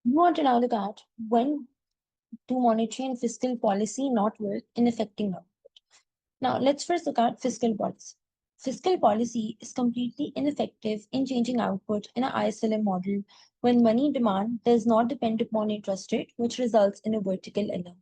We want to now look at when do monetary and fiscal policy not work in affecting output. Now, let's first look at fiscal policy. Fiscal policy is completely ineffective in changing output in an ISLM model when money demand does not depend upon interest rate, which results in a vertical LM.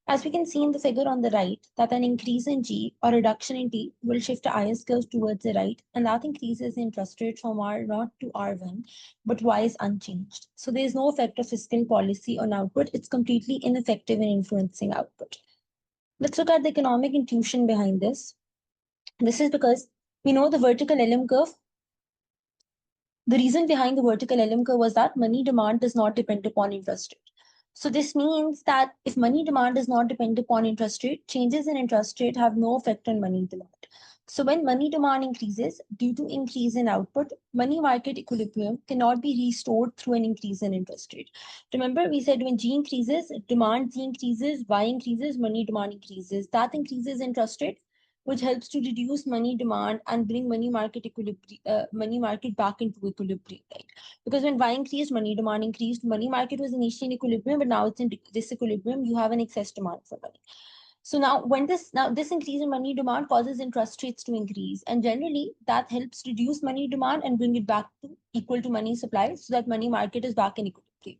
As we can see in the figure on the right, that an increase in G or reduction in T will shift the IS curve towards the right, and that increases the interest rate from R0 to R1, but Y is unchanged. So there is no effect of fiscal policy on output. It's completely ineffective in influencing output. Let's look at the economic intuition behind this. This is because we know the vertical LM curve. The reason behind the vertical LM curve was that money demand does not depend upon interest rate. So this means that if money demand does not depend upon interest rate, changes in interest rate have no effect on money demand. So when money demand increases due to increase in output, money market equilibrium cannot be restored through an increase in interest rate. Remember, we said when G increases, demand G increases, Y increases, money demand increases. That increases interest rate, which helps to reduce money demand and bring money market back into equilibrium, right? Because when Y increased, money demand increased. Money market was initially in equilibrium, but now it's in disequilibrium. You have an excess demand for money. So now this increase in money demand causes interest rates to increase, and generally that helps reduce money demand and bring it back to equal to money supply, so that money market is back in equilibrium.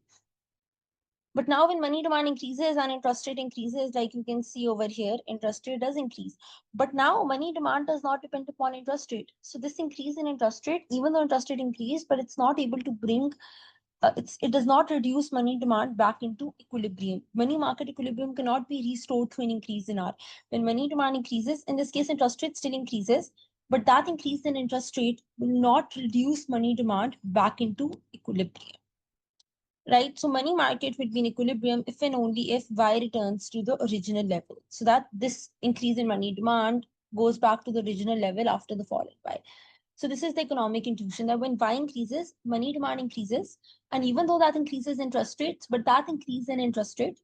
But now when money demand increases and interest rate increases, like you can see over here, interest rate does increase. But now money demand does not depend upon interest rate. So this increase in interest rate, even though interest rate increased, but it's not able to bring it does not reduce money demand back into equilibrium. Money market equilibrium cannot be restored through an increase in R. When money demand increases, in this case, interest rate still increases, but that increase in interest rate will not reduce money demand back into equilibrium. Right? So money market will be in equilibrium if and only if Y returns to the original level. So that this increase in money demand goes back to the original level after the fall in Y. So this is the economic intuition that when Y increases, money demand increases. And even though that increases interest rates, but that increase in interest rate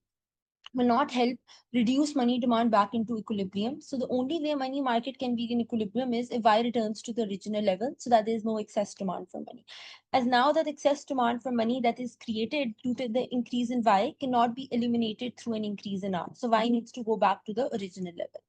will not help reduce money demand back into equilibrium. So the only way money market can be in equilibrium is if Y returns to the original level, so that there is no excess demand for money. As now that excess demand for money that is created due to the increase in Y cannot be eliminated through an increase in R. So Y needs to go back to the original level.